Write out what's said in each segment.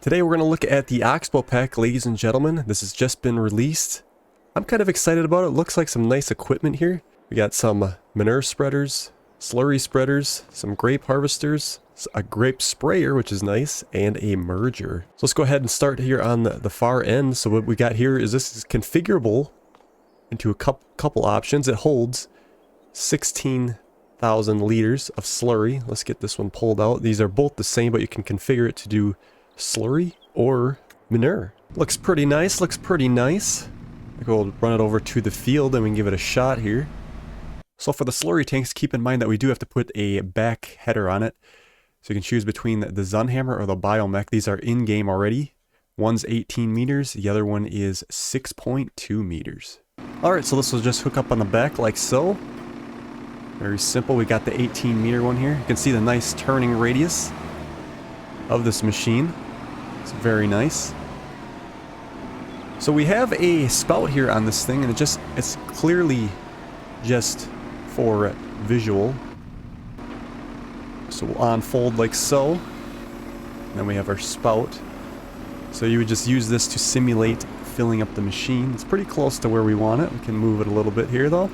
Today we're going to look at the Oxbo Pack, ladies and gentlemen. This has just been released. I'm kind of excited about it. Looks like some nice equipment here. We got some manure spreaders, slurry spreaders, some grape harvesters, a grape sprayer, which is nice, and a merger. So let's go ahead and start here on the far end. So what we got here is this is configurable into a couple options. It holds 16,000 liters of slurry. Let's get this one pulled out. These are both the same, but you can configure it to do slurry or manure. Looks pretty nice, looks pretty nice. We'll run it over to the field and we can give it a shot here. So for the slurry tanks, keep in mind that we do have to put a back header on it. So you can choose between the Zunhammer or the Biomech. These are in-game already. One's 18 meters, the other one is 6.2 meters. Alright, so this will just hook up on the back like so. Very simple. We got the 18 meter one here. You can see the nice turning radius of this machine. It's very nice. So we have a spout here on this thing, and it's clearly just for visual. So we'll unfold like so. And then we have our spout. So you would just use this to simulate filling up the machine. It's pretty close to where we want it. We can move it a little bit here though.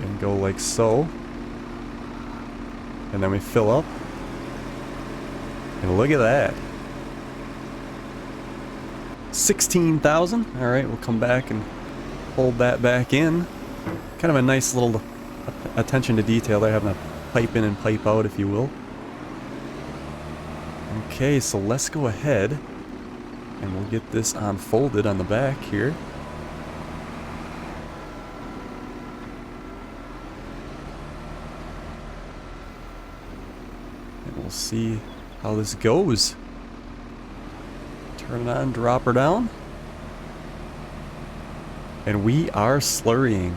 And go like so. And then we fill up. And look at that. 16,000. Alright, we'll come back and hold that back in. Kind of a nice little attention to detail there, having a pipe in and pipe out, if you will. Okay, so let's go ahead and we'll get this unfolded on the back here. And we'll see how this goes. Turn it on, drop her down. And we are slurrying.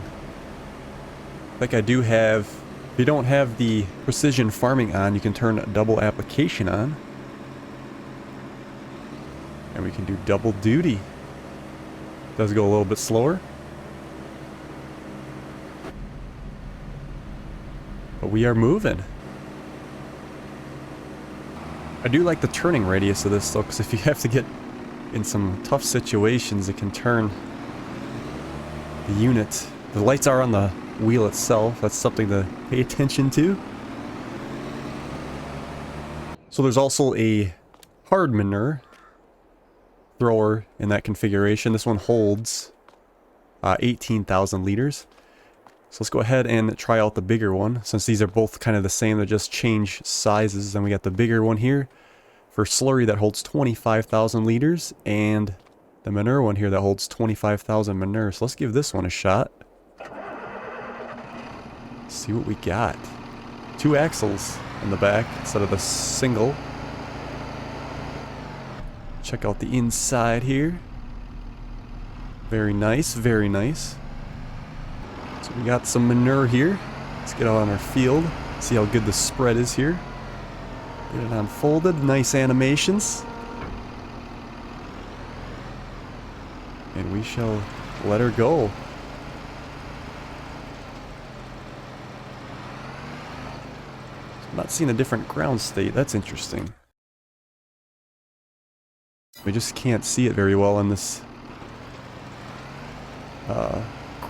I think I do have, if you don't have the precision farming on, you can turn double application on. And we can do double duty. Does go a little bit slower. But we are moving. I do like the turning radius of this though, because if you have to get in some tough situations, it can turn the unit. The lights are on the wheel itself. That's something to pay attention to. So there's also a hard manure thrower in that configuration. This one holds 18,000 liters. So let's go ahead and try out the bigger one. Since these are both kind of the same, they just change sizes. Then we got the bigger one here for slurry that holds 25,000 liters, and the manure one here that holds 25,000 manure. So let's give this one a shot. See what we got. 2 axles in the back instead of the single. Check out the inside here. Very nice, very nice. So we got some manure here. Let's get out on our field. See how good the spread is here. Get it unfolded. Nice animations. And we shall let her go. I'm not seeing a different ground state. That's interesting. We just can't see it very well in this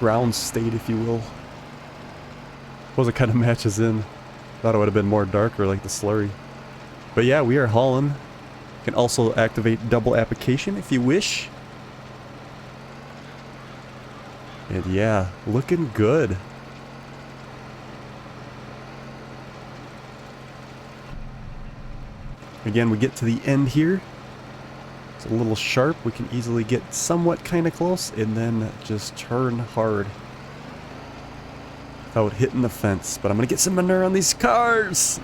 ground state, if you will. Suppose it kind of matches in. Thought it would have been more darker like the slurry. But yeah, we are hauling. You can also activate double application if you wish. And yeah, looking good. Again, we get to the end here. It's a little sharp. We can easily get somewhat kind of close and then just turn hard without hitting the fence. But I'm going to get some manure on these cars.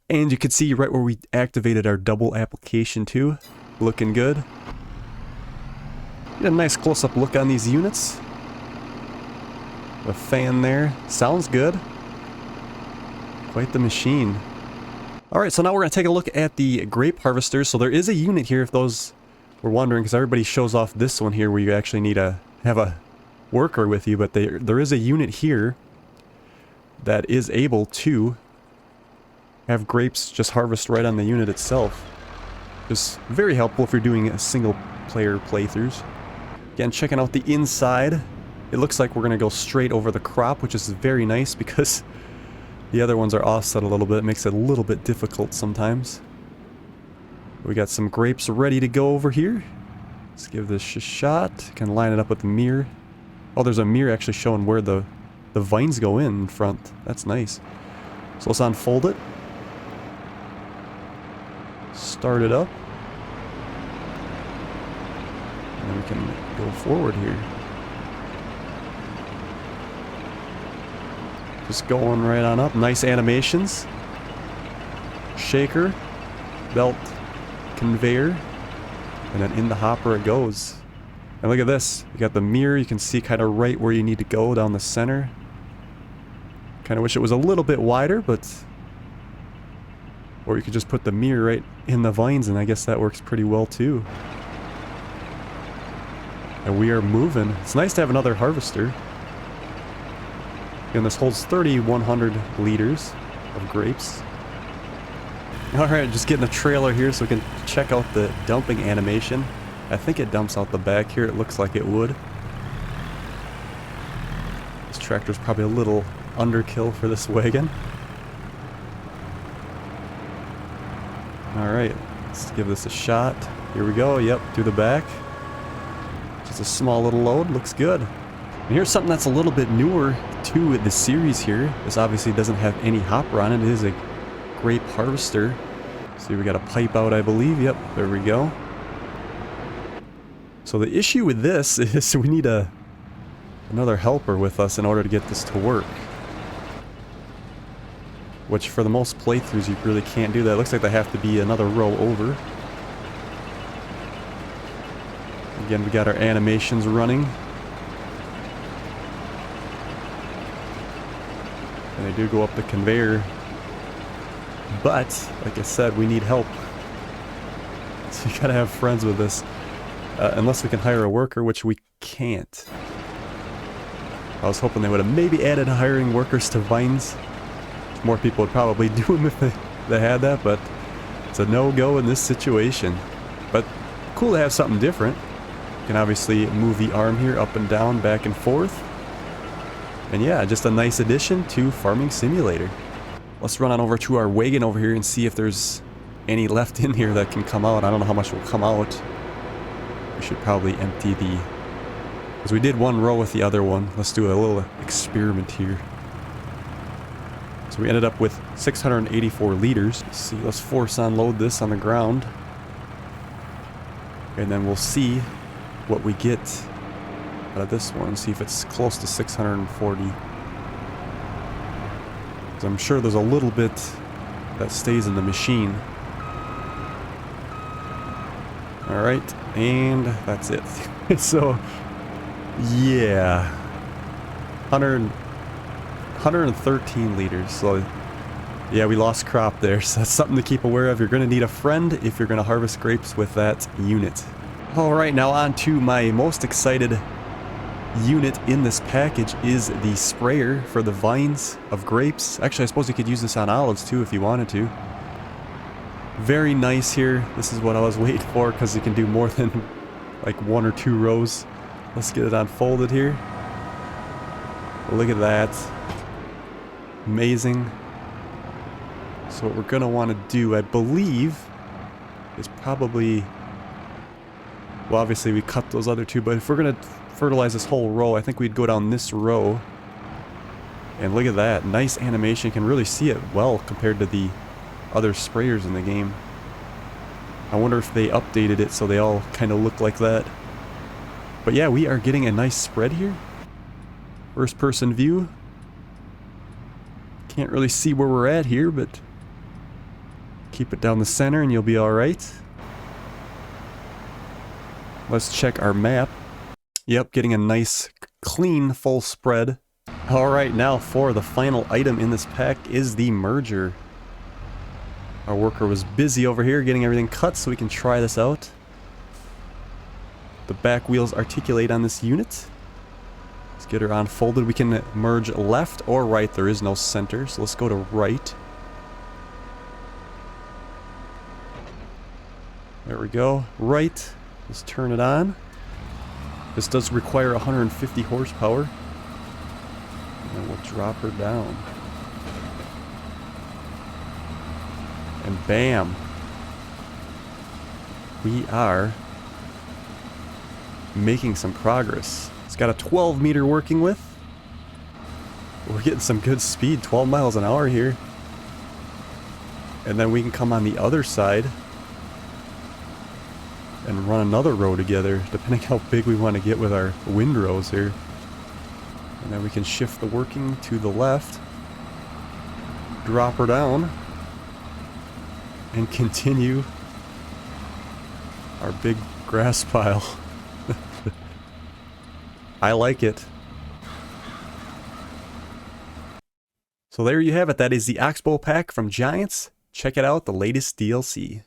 And you can see right where we activated our double application too. Looking good. Get a nice close-up look on these units. The fan there. Sounds good. Quite the machine. Alright, so now we're going to take a look at the grape harvesters. So there is a unit here, if those were wondering, because everybody shows off this one here where you actually need to have a worker with you, but there is a unit here that is able to have grapes just harvest right on the unit itself. Just very helpful if you're doing single player playthroughs. Again, checking out the inside. It looks like we're going to go straight over the crop, which is very nice because the other ones are offset a little bit. It makes it a little bit difficult sometimes. We got some grapes ready to go over here. Let's give this a shot. Kind of line it up with the mirror. Oh, there's a mirror actually showing where the vines go in front. That's nice. So let's unfold it. Start it up. And then we can go forward here. Just going right on up. Nice animations. Shaker. Belt. Conveyor. And then in the hopper it goes. And look at this. You got the mirror. You can see kind of right where you need to go down the center. Kind of wish it was a little bit wider, but... Or you could just put the mirror right in the vines, and I guess that works pretty well too. And we are moving. It's nice to have another harvester. And this holds 3,100 liters of grapes. Alright, just getting a trailer here so we can check out the dumping animation. I think it dumps out the back here. It looks like it would. This tractor's probably a little underkill for this wagon. Alright, let's give this a shot. Here we go, yep, through the back. Just a small little load, looks good. And here's something that's a little bit newer to the series here. This obviously doesn't have any hopper on it. It is a grape harvester. See, we got a pipe out, I believe. Yep, there we go. So the issue with this is we need another helper with us in order to get this to work. Which for the most playthroughs you really can't do that. It looks like they have to be another row over. Again, we got our animations running. And they do go up the conveyor. But, like I said, we need help. So you gotta have friends with this. Unless we can hire a worker, which we can't. I was hoping they would have maybe added hiring workers to vines. More people would probably do them if they had that, but it's a no-go in this situation. But cool to have something different. You can obviously move the arm here up and down, back and forth. And yeah, just a nice addition to Farming Simulator. Let's run on over to our wagon over here and see if there's any left in here that can come out. I don't know how much will come out. We should probably empty the... Because we did one row with the other one. Let's do a little experiment here. So we ended up with 684 liters. Let's see, let's force unload this on the ground. And then we'll see what we get out of this one. See if it's close to 640. Because I'm sure there's a little bit that stays in the machine. Alright, and that's it. So, yeah. 113 liters, so yeah, we lost crop there, so that's something to keep aware of. You're going to need a friend if you're going to harvest grapes with that unit. Alright, now on to my most excited unit in this package is the sprayer for the vines of grapes. Actually, I suppose you could use this on olives too if you wanted to. Very nice here. This is what I was waiting for because you can do more than like 1 or 2 rows. Let's get it unfolded here. Look at that. Amazing. So what we're going to want to do, I believe, is probably... Well, obviously we cut those other 2, but if we're going to fertilize this whole row, I think we'd go down this row. And look at that. Nice animation. You can really see it well compared to the other sprayers in the game. I wonder if they updated it so they all kind of look like that. But yeah, we are getting a nice spread here. First person view. Can't really see where we're at here, but keep it down the center and you'll be alright. Let's check our map. Yep, getting a nice, clean, full spread. Alright, now for the final item in this pack is the merger. Our worker was busy over here getting everything cut so we can try this out. The back wheels articulate on this unit. Let's get her unfolded. We can merge left or right. There is no center, so let's go to right. There we go. Right. Let's turn it on. This does require 150 horsepower. And then we'll drop her down. And bam. We are making some progress. It's got a 12 meter working width. We're getting some good speed, 12 miles an hour here. And then we can come on the other side and run another row together, depending how big we want to get with our windrows here. And then we can shift the working to the left, drop her down, and continue our big grass pile. I like it. So there you have it. That is the Oxbo Pack from Giants. Check it out, the latest DLC.